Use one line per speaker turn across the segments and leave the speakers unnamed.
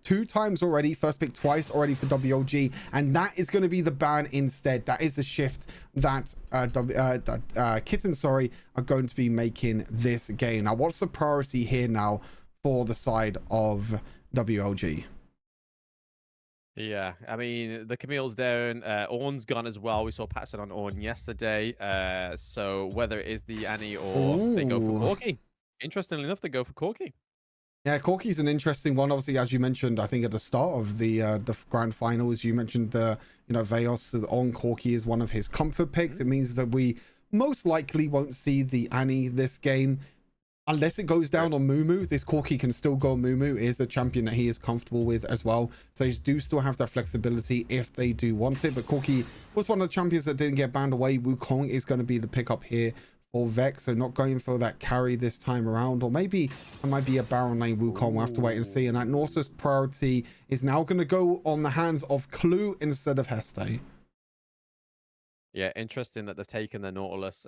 2 times already, first pick twice already for WLG, and that is going to be the ban instead. That is the shift that Kittens, sorry, are going to be making this game. Now, what's the priority here now for the side of WLG?
Yeah, I mean, the Camille's down. Ornn's gone as well. We saw Patson on Ornn yesterday. So whether it is the Annie or they go for
Ooh.
Corki. Interestingly enough, they go for Corki.
Yeah, Corki's an interesting one. Obviously, as you mentioned, I think at the start of the grand finals, you mentioned the Veos on Corki is one of his comfort picks. It means that we most likely won't see the Annie this game. Unless it goes down on Mumu, this Corki can still go on Mumu. It is a champion that he is comfortable with as well. So you do still have that flexibility if they do want it. But Corki was one of the champions that didn't get banned away. Wukong is going to be the pickup here for Vex. So not going for that carry this time around. Or maybe it might be a Baron lane Wukong. We'll have to wait and see. And that Norse's priority is now going to go on the hands of Clue instead of Heste.
Yeah, interesting that they've taken the Nautilus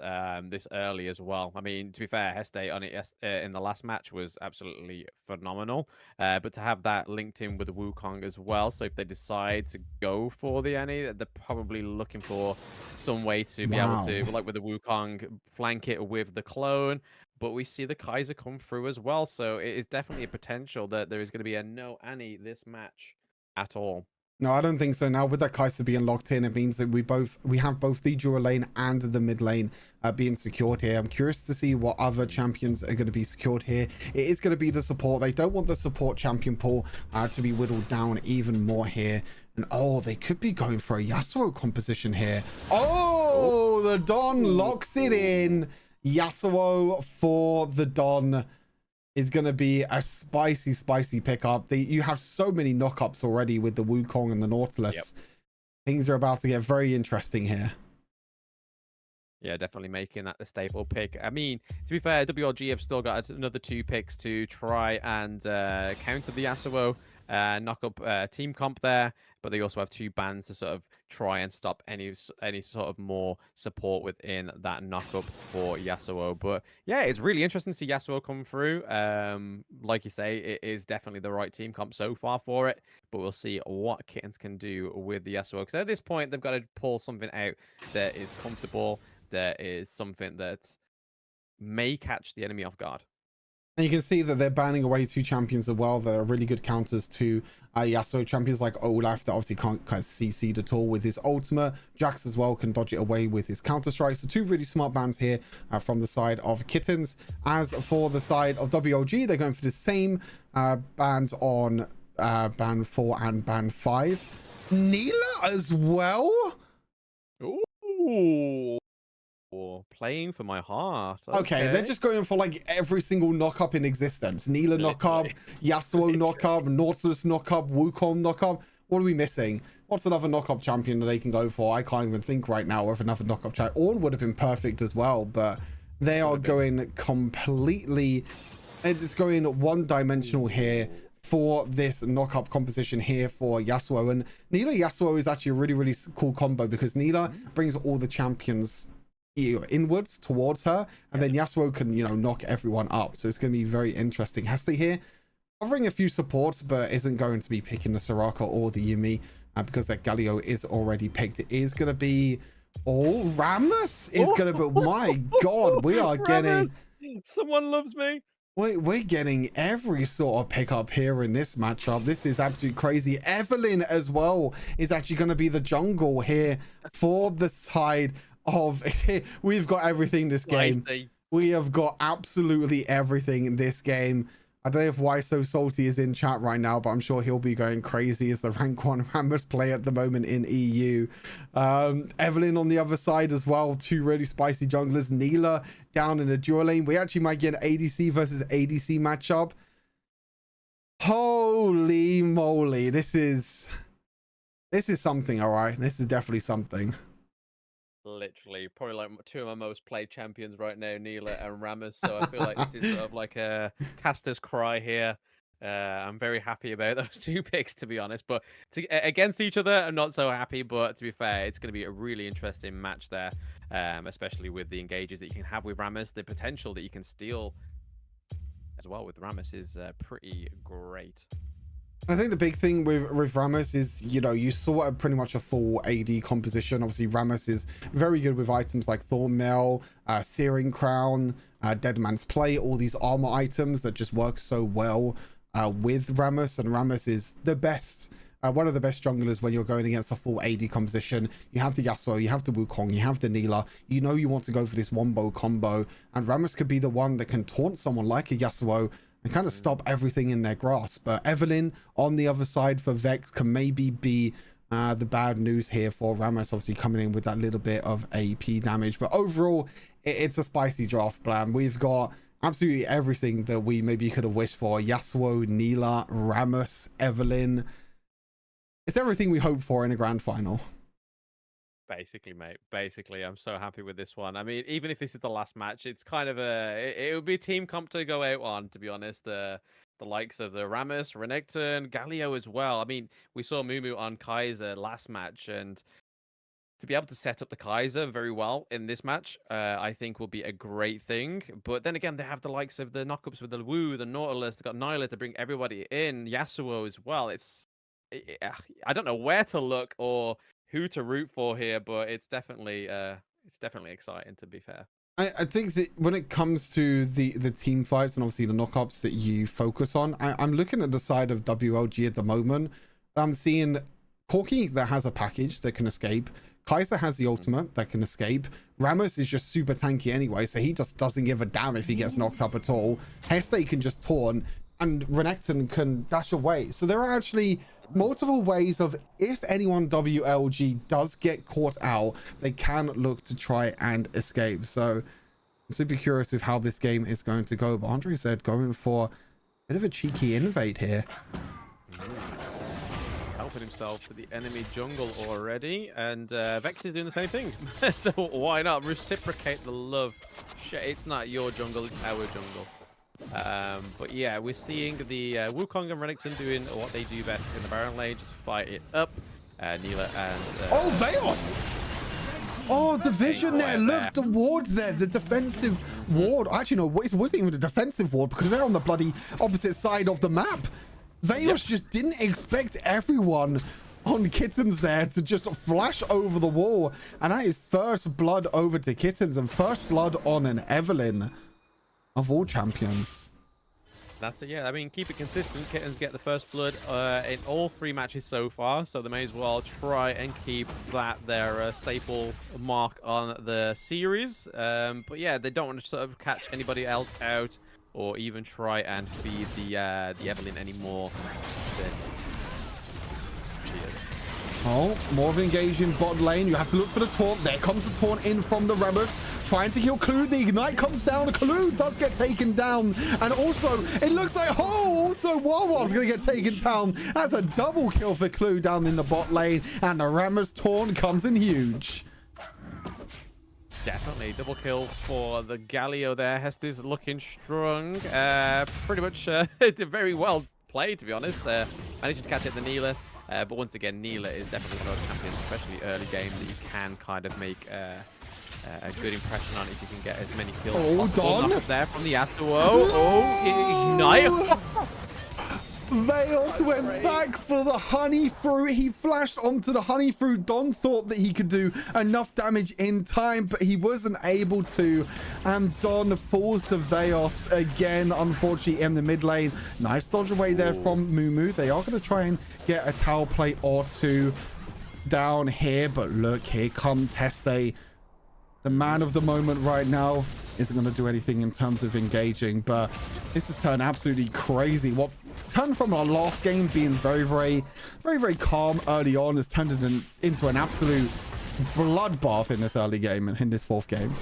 this early as well. I mean, to be fair, Heste on it in the last match was absolutely phenomenal. But to have that linked in with the Wukong as well, so if they decide to go for the Annie, they're probably looking for some way to be able to, like with the Wukong, flank it with the clone. But we see the Kaiser come through as well, so it is definitely a potential that there is going to be a no Annie this match at all.
No, I don't think so. Now with that Kaiser being locked in, it means that we have both the dual lane and the mid lane being secured here. I'm curious to see what other champions are going to be secured here. It is going to be the support. They don't want the support champion pool to be whittled down even more here. And oh, they could be going for a Yasuo composition here. Oh, the Don locks it in. Yasuo for the Don is going to be a spicy pickup. You have so many knockups already with the Wukong and the Nautilus. Yep. Things are about to get very interesting here.
Yeah, definitely making that the staple pick. I mean, to be fair, WLG have still got another 2 picks to try and counter the Yasuo knock up team comp there, but they also have 2 bans to sort of try and stop any sort of more support within that knock up for Yasuo. But yeah, it's really interesting to see Yasuo come through. Like you say, it is definitely the right team comp so far for it, but we'll see what Kittens can do with the Yasuo, because at this point they've got to pull something out that is comfortable, that is something that may catch the enemy off guard.
And you can see that they're banning away 2 champions as well that are really good counters to Yasuo. Champions like Olaf that obviously can't kind of CC'd at all with his ultimate. Jax as well can dodge it away with his counter strike. So 2 really smart bans here from the side of Kittens. As for the side of WLG, they're going for the same bans on ban 4 and ban 5. Neela as well.
Ooh. Playing for my heart.
Okay, they're just going for like every single knock-up in existence. Neela knock-up, Yasuo knock-up, Nautilus knock-up, Wukong knock-up. What are we missing? What's another knock-up champion that they can go for? I can't even think right now of another knock-up champion. Ornn would have been perfect as well, but they are going completely... It's going one-dimensional here for this knock-up composition here for Yasuo. And Neela Yasuo is actually a really cool combo, because Neela brings all the champions inwards towards her, and then Yasuo can knock everyone up. So it's going to be very interesting. Heste here covering a few supports, but isn't going to be picking the Soraka or the Yuumi because that Galio is already picked. It is going to be Rammus is going to be my god, we are getting
someone loves me.
We're getting every sort of pickup here in this matchup. This is absolutely crazy. Evelyn as well is actually going to be the jungle here for the side of... We've got everything this game. We have got absolutely everything in this game. I don't know if Why So Salty is in chat right now, but I'm sure he'll be going crazy as the rank 1 Rammus player at the moment in EU. Evelyn on the other side as well. 2 really spicy junglers. Neela down in the dual lane. We actually might get an ADC versus ADC matchup. Holy moly. This is something, all right? This is definitely something.
Literally, probably like 2 of my most played champions right now, Neela and Rammus. So I feel like this is sort of like a caster's cry here. I'm very happy about those 2 picks, to be honest. But against each other, I'm not so happy. But to be fair, it's going to be a really interesting match there, especially with the engages that you can have with Rammus. The potential that you can steal as well with Rammus is pretty great.
I think the big thing with Ramos is, you know, you saw pretty much a full AD composition. Obviously, Ramos is very good with items like Thorn Mail, Searing Crown, Dead Man's Play, all these armor items that just work so well with Ramos. And Ramos is the best, one of the best junglers when you're going against a full AD composition. You have the Yasuo, you have the Wukong, you have the Nilah. You know you want to go for this wombo combo, and Ramos could be the one that can taunt someone like a Yasuo and kind of stop everything in their grasp. But Evelyn on the other side for Vex can maybe be the bad news here for Ramos, obviously coming in with that little bit of AP damage. But overall, it's a spicy draft plan. We've got absolutely everything that we maybe could have wished for. Yasuo, Nilah, Ramos, Evelyn. It's everything we hoped for in a grand final.
Basically, mate. Basically, I'm so happy with this one. I mean, even if this is the last match, it's kind of it would be a team comp to go out on, to be honest. The likes of the Ramos, Renekton, Galio as well. I mean, we saw Mumu on Kaiser last match, and to be able to set up the Kaiser very well in this match, I think will be a great thing. But then again, they have the likes of the knockups with the Wu, the Nautilus. They've got Nyla to bring everybody in, Yasuo as well. I don't know where to look or who to root for here, but it's definitely exciting, to be fair.
I think that when it comes to the team fights and obviously the knockups that you focus on, I'm looking at the side of WLG at the moment. I'm seeing Corki that has a package that can escape. Kaiser has the ultimate that can escape. Ramos is just super tanky anyway, so he just doesn't give a damn if he gets knocked up at all. Heste can just taunt, and Renekton can dash away. So there are actually multiple ways of, if anyone WLG does get caught out, they can look to try and escape. So I'm super curious with how this game is going to go. But Andre said going for a bit of a cheeky invade here.
He's helping himself to the enemy jungle already, and Vex is doing the same thing. So why not reciprocate the love? It's not your jungle, it's our jungle. But yeah, we're seeing the Wukong and Renekton doing what they do best in the Baron lane, just fight it up. Nilah and
oh, Veos! Oh, the vision there. Look, the ward there, the defensive ward. Actually, no, it wasn't even a defensive ward because they're on the bloody opposite side of the map. Veos just didn't expect everyone on Kittens there to just flash over the wall. And that is first blood over to Kittens and first blood on an Evelyn. Of all champions.
That's it, yeah. I mean, keep it consistent. Kittens get the first blood in all 3 matches so far, so they may as well try and keep that their staple mark on the series. But yeah, they don't want to sort of catch anybody else out or even try and feed the Evelyn anymore. Cheers.
Oh, more of an engaging bot lane. You have to look for the taunt. There comes the taunt in from the Ramos. Trying to kill Clue. The ignite comes down. Clue does get taken down. And also, it looks like, also Wawa's going to get taken down. That's a double kill for Clue down in the bot lane. And the Ramos taunt comes in huge.
Definitely double kill for the Galio there. Heste's looking strong. Pretty much very well played, to be honest. Managed to catch it, the Nilah. But once again, Nilah is definitely one of those champions, especially early game, that you can kind of make a good impression on if you can get as many kills as possible. Knock up there from the Yasuo. Oh, ignite!
Veos went back for the honey fruit. He flashed onto the honey fruit. Don thought that he could do enough damage in time, but he wasn't able to. And Don falls to Veos again, unfortunately, in the mid lane. Nice dodge away there from Mumu. They are going to try and get a towel plate or two down here, but look, here comes Heste. The man of the moment right now isn't going to do anything in terms of engaging, but this has turned absolutely crazy. What turned from our last game being very calm early on has turned it into an absolute bloodbath in this early game and in this 4th game.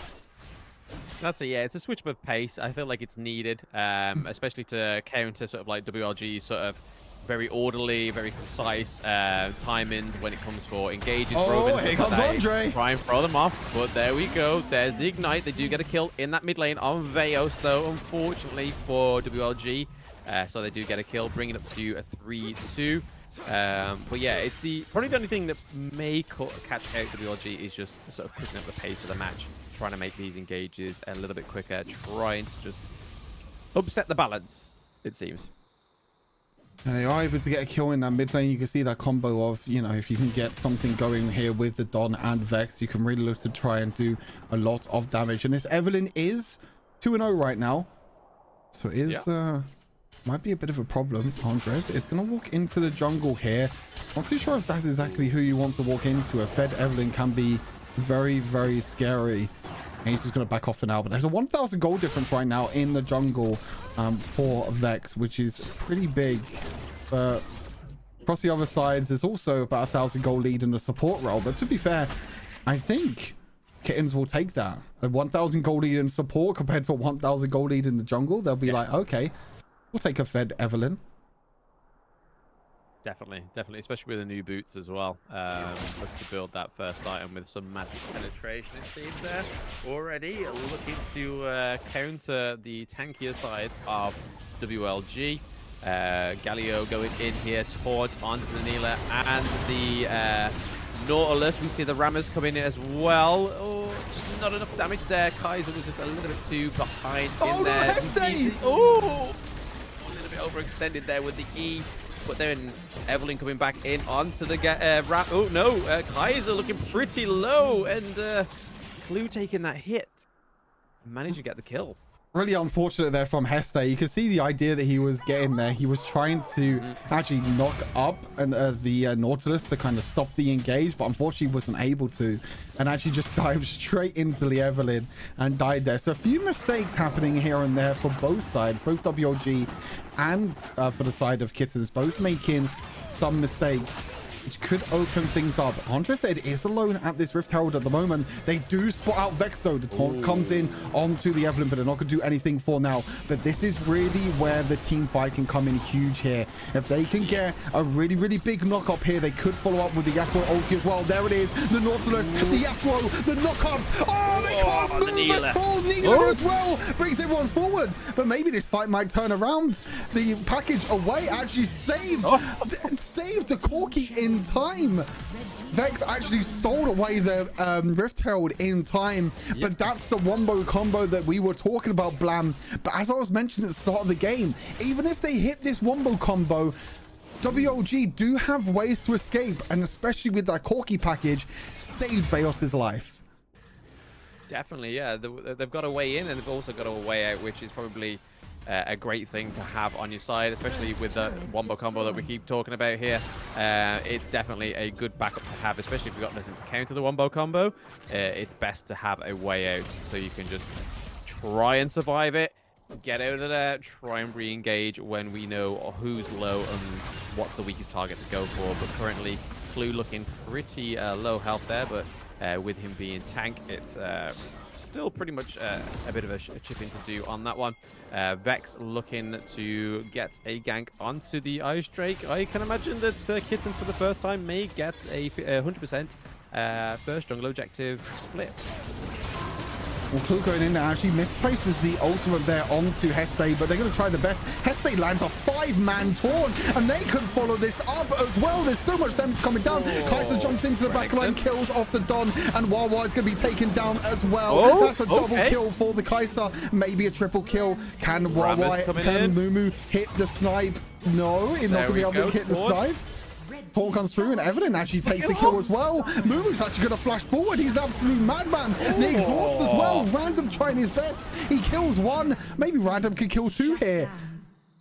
That's it, yeah. It's a switch of pace. I feel like it's needed, especially to counter sort of like WLG sort of very orderly, very concise timings when it comes for engaging.
Oh, here comes Andre.
Try and throw them off, but there we go. There's the ignite. They do get a kill in that mid lane on Veos, though, unfortunately for WLG. So they do get a kill, bringing it up to a 3-2. But yeah, it's probably the only thing that may catch out WLG is just sort of quickening up the pace of the match, trying to make these engages a little bit quicker, trying to just upset the balance, it seems.
And they are able to get a kill in that mid lane. You can see that combo of, you know, if you can get something going here with the Don and Vex, you can really look to try and do a lot of damage. And this Evelyn is 2-0 right now. So it is, might be a bit of a problem. Andres is going to walk into the jungle here. Not too sure if that's exactly who you want to walk into. A fed Evelyn can be very, very scary. And he's just going to back off for now. But there's a 1,000 gold difference right now in the jungle for Vex, which is pretty big. But across the other sides, there's also about 1,000 gold lead in the support role. But to be fair, I think Kittens will take that. A 1,000 gold lead in support compared to a 1,000 gold lead in the jungle. They'll be like, okay, we'll take a fed Evelyn.
Definitely, definitely, especially with the new boots as well. Looking to build that first item with some magic penetration, it seems there already. Looking to counter the tankier sides of WLG. Galio going in here towards onto the Neela and the Nautilus. We see the Rammers come in as well. Oh, just not enough damage there. Kaiser was just a little bit too behind in there. Oh, a little bit overextended there with the E. But then Evelyn coming back in onto the oh no, Kaiser looking pretty low, and Clue taking that hit. Managed to get the kill.
Really unfortunate there from Heste. You can see the idea that he was getting there. He was trying to actually knock up the Nautilus to kind of stop the engage, but unfortunately wasn't able to, and actually just dived straight into the Evelyn and died there. So a few mistakes happening here and there for both sides, both WLG and for the side of Kittens, both making some mistakes, which could open things up. Andre said is alone at this Rift Herald at the moment. They do spot out Vex though. The taunt comes in onto the Evelyn, but they're not going to do anything for now. But this is really where the team fight can come in huge here. If they can get a really, really big knock up here, they could follow up with the Yasuo ulti as well. There it is. The Nautilus, the Yasuo, the knock-ups. Oh, they can't move at all. Neela as well brings everyone forward. But maybe this fight might turn around. The package away actually saved the Corki in time. Vex actually stole away the Rift Herald in time, but that's the wombo combo that we were talking about, Blam. But as I was mentioning at the start of the game, even if they hit this wombo combo, WLG do have ways to escape, and especially with that Corki package, saved Bayos's life.
Definitely, yeah. They've got a way in, and they've also got a way out, which is probably a great thing to have on your side, especially with the wombo combo that we keep talking about here. It's definitely a good backup to have, especially if you've got nothing to counter the wombo combo. It's best to have a way out, so you can just try and survive it, get out of there, try and re-engage when we know who's low and what's the weakest target to go for. But currently, Clue looking pretty low health there, but with him being tank, it's still pretty much a bit of a chipping to do on that one. Vex looking to get a gank onto the Ice Drake. I can imagine that Kittens for the first time may get a 100% first jungle objective split.
Well, Clue going in there actually misplaces the ultimate there onto Heste, but they're going to try the best. Heste lands a 5-man taunt, and they could follow this up as well. There's so much damage coming down. Kaiser jumps into the backline, kills off the Don, and Wawa is going to be taken down as well. That's a double kill for the Kaiser. Maybe a triple kill. Can Wawa, can Mumu hit the snipe? No, he's not going to be able to hit the snipe. Taunt comes through, and Evelyn actually takes the kill as well. Mumu's actually going to flash forward. He's an absolute madman. The exhaust as well. Random trying his best. He kills one. Maybe Random can kill two here.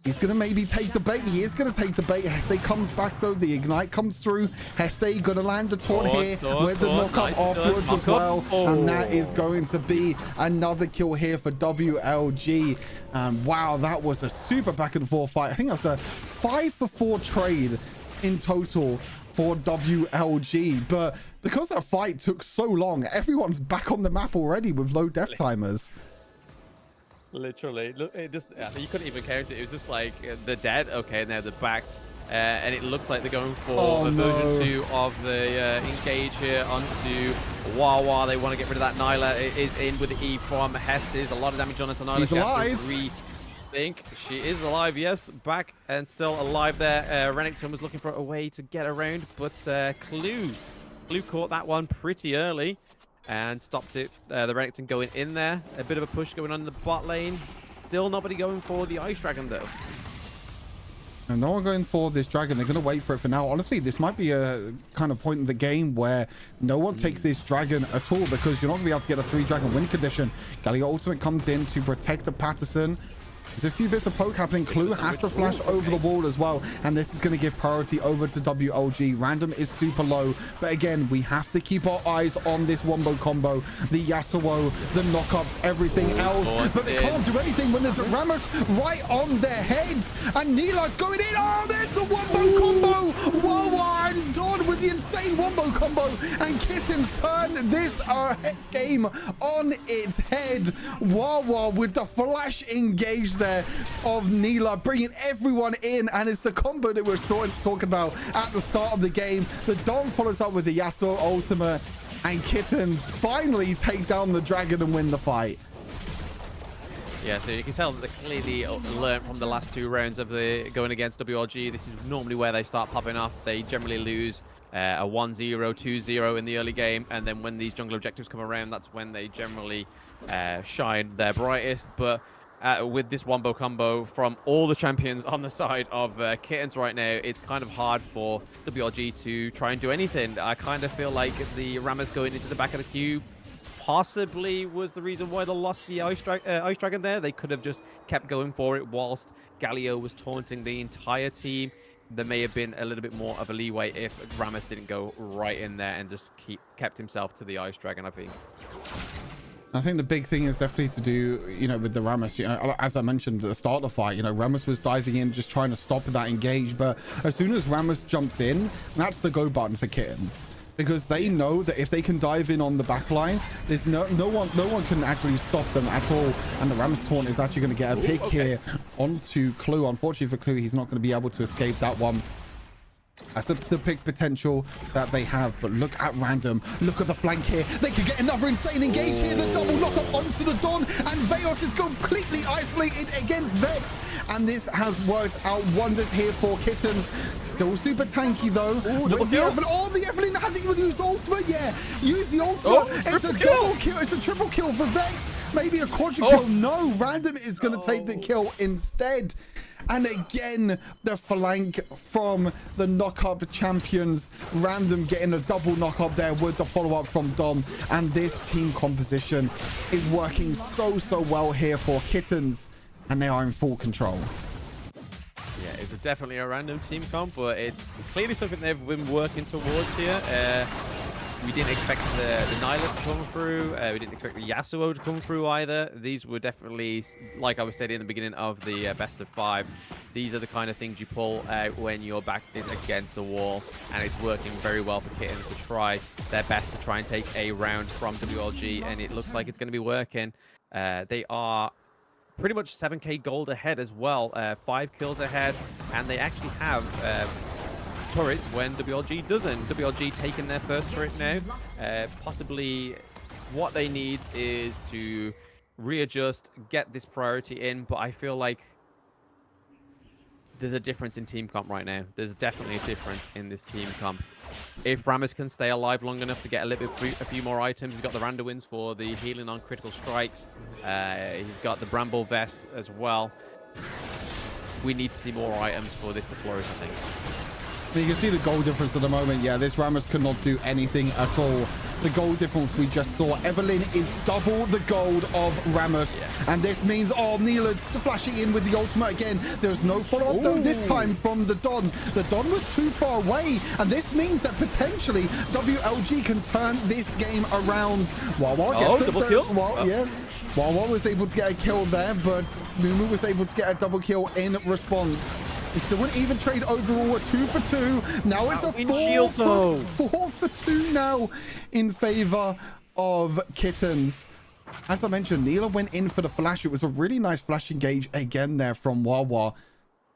He's going to maybe take the bait. He is going to take the bait. Heste comes back, though. The Ignite comes through. Heste going to land the taunt here with the knock-up afterwards as well. And that is going to be another kill here for WLG. Wow, that was a super back-and-forth fight. I think that was a 5-for-4 trade in total for WLG, but because that fight took so long, everyone's back on the map already with low death timers.
Literally, look, it just you couldn't even count it. It was just like they're dead. Okay, now they're back, and it looks like they're going for version 2 of the engage here onto Wawa. They want to get rid of that. Nyla is in with the E from Hestes. A lot of damage on it to Nyla.
He's alive.
Think she is alive, yes, back and still alive there. Renekton was looking for a way to get around, but Clue caught that one pretty early and stopped it. The Renekton going in there, a bit of a push going on in the bot lane. Still nobody going for the Ice Dragon though.
And no one going for this dragon. They're going to wait for it for now. Honestly, this might be a kind of point in the game where no one takes this dragon at all, because you're not going to be able to get a 3-dragon win condition. Galio ultimate comes in to protect the Patterson. There's a few bits of poke happening. Clue has to flash over the wall as well, and this is going to give priority over to WLG. Random is super low, but again, we have to keep our eyes on this wombo combo, the Yasuo, the knockups, everything else, but they can't do anything when there's a Ramos right on their heads, and Nila's going in. Oh, there's the wombo combo. Whoa, and Dawn with the insane wombo combo, and Kittens turn this game on its head. Wawa with the flash engaged there of Nila, bringing everyone in, and it's the combo that we're talking about at the start of the game. The Dom follows up with the Yasuo ultimate, and Kittens finally take down the dragon and win the fight.
Yeah, so you can tell that they clearly learned from the last 2 rounds of the going against WLG. This is normally where they start popping off. They generally lose a 1-0, 2-0 in the early game, and then when these jungle objectives come around, that's when they generally shine their brightest. But with this wombo combo from all the champions on the side of Kittens right now, it's kind of hard for WLG to try and do anything. I kind of feel like the Rammus going into the back of the queue possibly was the reason why they lost the Ice Dragon there. They could have just kept going for it whilst Galio was taunting the entire team. There may have been a little bit more of a leeway if Rammus didn't go right in there and just kept himself to the Ice Dragon, I think.
I think the big thing is definitely to do, you know, with the Rammus, you know, as I mentioned at the start of the fight, you know, Rammus was diving in, just trying to stop that engage. But as soon as Rammus jumps in, that's the go button for Kittens, because they know that if they can dive in on the back line, there's no one can actually stop them at all. And the Rammus taunt is actually going to get a pick here onto Clue. Unfortunately for Clue, he's not going to be able to escape that one. That's the big potential that they have. But look at Random. Look at the flank here. They could get another insane engage here. The double knock up onto the Don. And Veos is completely isolated against Vex. And this has worked out wonders here for Kittens. Still super tanky though. The Evelyn hasn't even used ultimate yet. Use the ultimate. It's a double kill. It's a triple kill for Vex. Maybe a quadruple kill. No, Random is going to take the kill instead. And again, the flank from the knock-up champions. Random getting a double knock-up there with the follow-up from Dom. And this team composition is working so well here for Kittens. And they are in full control.
Yeah, it's definitely a random team comp, but it's clearly something they've been working towards here. We didn't expect the Nyla to come through. We didn't expect the Yasuo to come through either. These were definitely, like I was saying in the beginning of the best of 5, these are the kind of things you pull out when your back is against the wall, and it's working very well for Kittens to try their best to try and take a round from WLG, and it looks like it's going to be working. They are pretty much 7k gold ahead as well, 5 kills ahead, and they actually have turrets when WLG doesn't. WLG taking their first turret now. Possibly what they need is to readjust, get this priority in, but I feel like there's a difference in team comp right now. There's definitely a difference in this team comp. If Rammus can stay alive long enough to get a few more items, he's got the random wins for the healing on critical strikes. He's got the Bramble Vest as well. We need to see more items for this to flourish, I think.
You can see the goal difference at the moment. Yeah, this Rammus could not do anything at all. The goal difference we just saw. Evelyn is double the gold of Rammus. Yeah. And this means, Nila flashing in with the ultimate again. There's no follow-up though this time from the Don. The Don was too far away. And this means that potentially WLG can turn this game around. Wawa gets
double kill?
Yeah. Wawa was able to get a kill there, but Mumu was able to get a double kill in response. It's still an even trade overall, a 2 for 2. Now it's a 4 for 2 now in favor of Kittens. As I mentioned, Nila went in for the flash. It was a really nice flash engage again there from Wawa.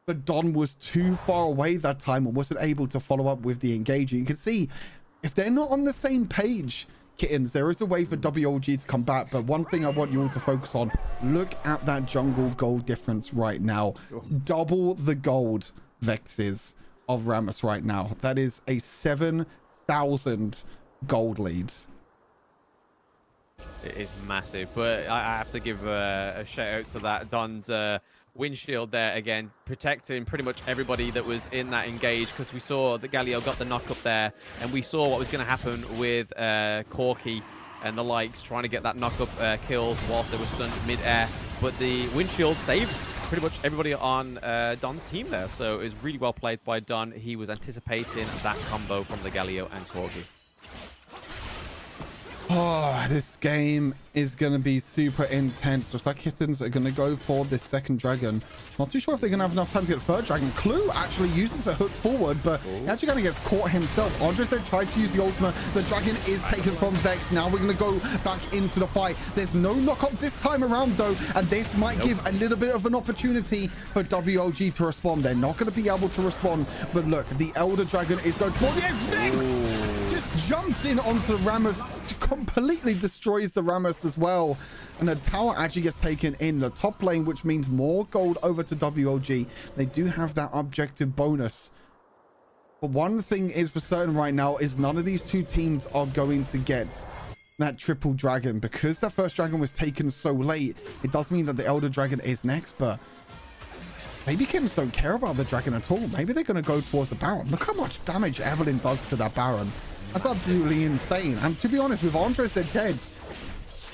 But Don was too far away that time and wasn't able to follow up with the engaging. You can see, if they're not on the same page, Kittens, there is a way for WLG to come back, but one thing I want you all to focus on, look at that jungle gold difference right now. Double the gold Vexes of Rammus right now. That is a 7,000 gold leads.
It is massive, but I have to give a shout out to that Don's Windshield there again, protecting pretty much everybody that was in that engage, because we saw that Galio got the knock up there, and we saw what was going to happen with Corky and the likes trying to get that knock up kills whilst they were stunned mid-air. But the Windshield saved pretty much everybody on Don's team there, so it was really well played by Don. He was anticipating that combo from the Galio and Corky.
Oh, this game is going to be super intense. Looks like Kittens are going to go for this second dragon. Not too sure if they're going to have enough time to get the third dragon. Clue actually uses a hook forward, but he actually kind of gets caught himself. Andres then tries to use the ultimate. The dragon is taken from Vex. Now we're going to go back into the fight. There's no knockups this time around, though, and this might give a little bit of an opportunity for WLG to respond. They're not going to be able to respond, but look, the Elder Dragon is going for the Vex! Just jumps in onto Ramos, completely destroys the Ramos as well, and the tower actually gets taken in the top lane, which means more gold over to WLG. They do have that objective bonus, but one thing is for certain right now is none of these two teams are going to get that triple dragon, because that first dragon was taken so late. It does mean that the Elder Dragon is next, but maybe Kittens don't care about the dragon at all. Maybe they're going to go towards the Baron. Look how much damage Evelyn does to that Baron. That's absolutely insane. And to be honest, with Andres dead,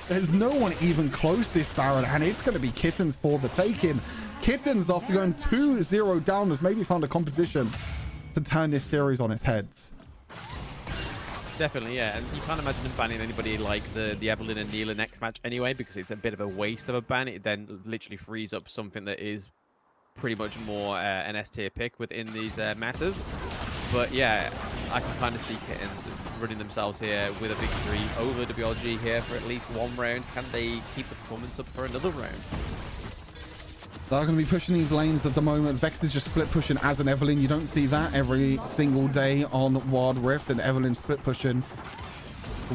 there's no one even close to this Baron, and it's going to be Kittens for the taking. Kittens, after going 2-0 down, has maybe found a composition to turn this series on its head.
Definitely, yeah. And you can't imagine them banning anybody like the Evelyn and Neela next match anyway, because it's a bit of a waste of a ban. It then literally frees up something that is pretty much more an S-tier pick within these matters. But yeah, I can kind of see Kittens running themselves here with a victory over WLG here for at least one round. Can they keep the performance up for another round?
They're going to be pushing these lanes at the moment. Vex is just split pushing as an Evelyn. You don't see that every single day on Wild Rift, and Evelyn split pushing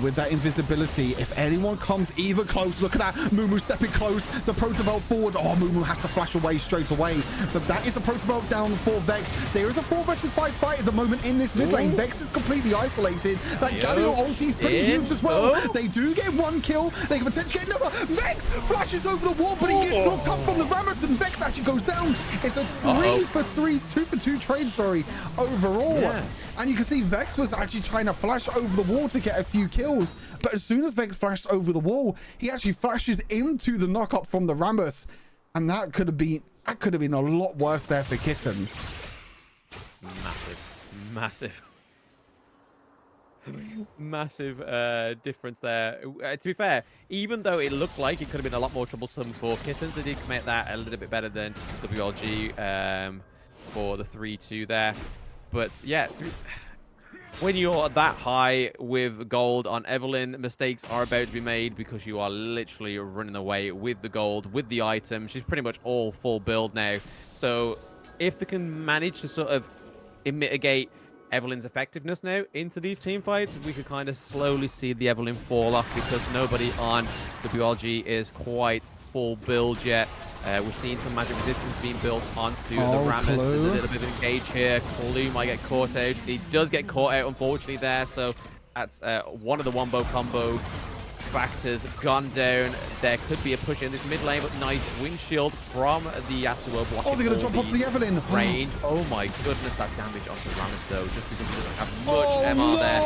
with that invisibility. If anyone comes even close, look at that. Mumu stepping close. The Protobelt forward. Oh, Mumu has to flash away straight away. But that is a Protobelt down for Vex. There is a 4 versus 5 fight at the moment in this mid lane. Vex is completely isolated. That Galio ulti is pretty huge as well. They do get one kill. They can potentially get another. Vex flashes over the wall, but he gets knocked up from the Ramos, and Vex actually goes down. It's a 3-for-3, 2-for-2 trade, sorry, overall. Yeah. And you can see Vex was actually trying to flash over the wall to get a few kills. But as soon as Vex flashed over the wall, he actually flashes into the knock-up from the Ramos. And that could have been a lot worse there for Kittens.
Massive difference there. To be fair, even though it looked like it could have been a lot more troublesome for Kittens, they did commit that a little bit better than WLG for the 3-2 there. But yeah, when you're that high with gold on Evelyn, mistakes are about to be made because you are literally running away with the gold, with the item. She's pretty much all full build now. So if they can manage to sort of mitigate Evelyn's effectiveness now into these team fights, we could kind of slowly see the Evelyn fall off, because nobody on WLG is quite full build yet. We're seeing some magic resistance being built onto the Ramos. There's a little bit of engage here. Clue might get caught out. He does get caught out, unfortunately, there. So that's one of the wombo combo factors gone down. There could be a push in this mid lane, but nice windshield from the Yasuo blocking.
Oh, they're going to jump onto the Evelyn.
Range. Oh my goodness, that damage onto Ramos, though, just because he doesn't have much MR there.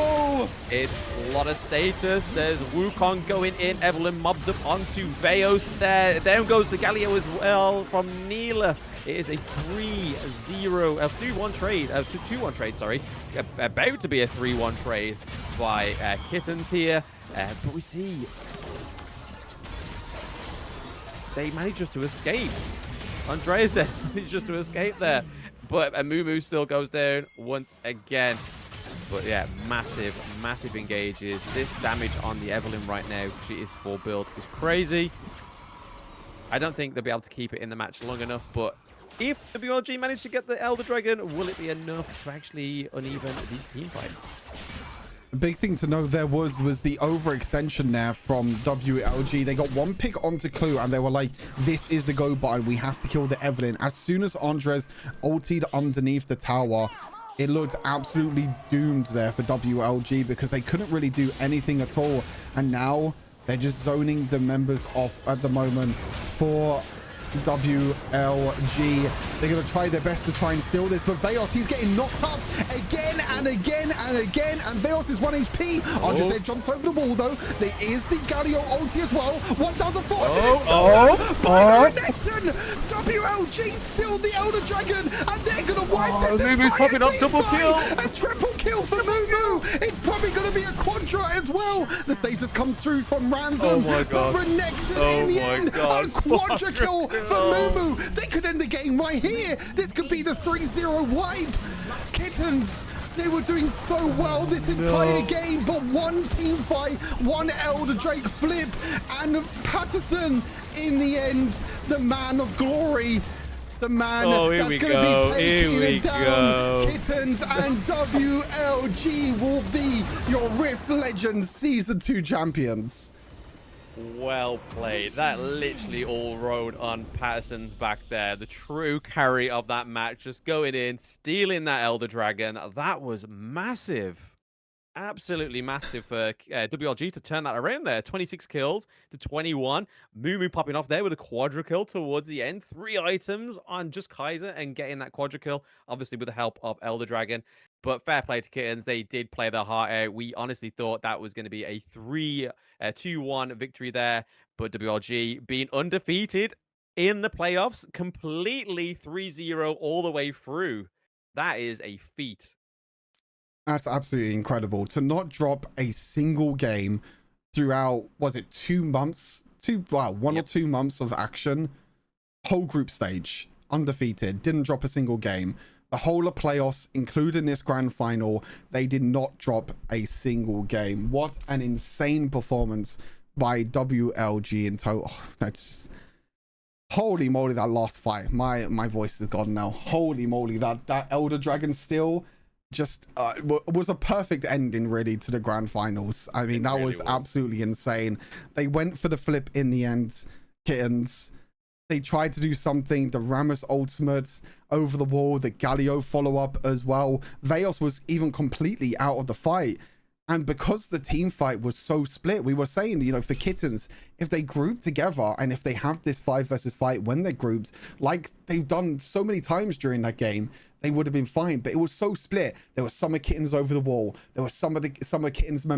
It's a lot of status. There's Wukong going in. Evelyn mobs up onto Veos there. Down goes the Galio as well from Neela. It is a 3-1 trade, 2-1 trade, sorry. About to be a 3-1 trade by Kittens here. But we see they managed just to escape. Andreas managed just to escape there. But Mumu still goes down once again. But yeah, massive engages. This damage on the Evelyn right now, she is full build, is crazy. I don't think they'll be able to keep it in the match long enough, but if WLG manage to get the Elder Dragon, will it be enough to actually uneven these team fights?
The big thing to know there was the overextension there from WLG. They got one pick onto Clue, and they were like, this is the go button. We have to kill the Evelyn. As soon as Andres ultied underneath the tower, it looked absolutely doomed there for WLG, because they couldn't really do anything at all. And now they're just zoning the members off at the moment for WLG. They're going to try their best to try and steal this, but Veos, he's getting knocked up again and again and again, and Veos is 1 HP. Andres there jumps over the wall, though. There is the Galio ulti as well. 1,400 by the Renekton. WLG still the Elder Dragon, and they're going to wipe this
Lumu's popping up, double kill.
A triple kill for Mumu. It's probably going to be a quadra as well. The stasis come through from Random.
Oh my god.
But Renekton in the end, a quadra kill for Mumu. They could end the game right here. This could be the 3-0 wipe. Kittens, they were doing so well this entire game, but one team fight, one Elder Drake flip, and Patterson in the end, the man of glory. The man that's going to be taking it down. Kittens and WLG will be your Rift Legends Season 2 champions.
Well played. That literally all rode on Patterson's back there. The true carry of that match, just going in, stealing that Elder Dragon. That was massive. Absolutely massive for WLG to turn that around there. 26 kills to 21. Mumu popping off there with a quadra kill towards the end. 3 items on just Kaiser and getting that quadra kill, obviously with the help of Elder Dragon. But fair play to Kittens. They did play their heart out. We honestly thought that was going to be a 2-1 victory there. But WLG being undefeated in the playoffs, completely 3-0 all the way through. That is a feat.
That's absolutely incredible to not drop a single game throughout, was it 2 months? One or 2 months of action. Whole group stage, undefeated, didn't drop a single game. The whole of playoffs, including this grand final, they did not drop a single game. What an insane performance by WLG in total. Oh, that's just... Holy moly, that last fight. My voice is gone now. Holy moly, that Elder Dragon still... just was a perfect ending really to the grand finals. I mean, that really was absolutely insane. They went for the flip in the end. Kittens, they tried to do something. The Rammus ultimate over the wall, the Galio follow-up as well. Veos was even completely out of the fight, and because the team fight was so split, we were saying, you know, for Kittens, if they group together and if they have this 5 versus fight when they're grouped, like they've done so many times during that game, they would have been fine. But it was so split. There were some of Kittens over the wall. There were some of Kittens members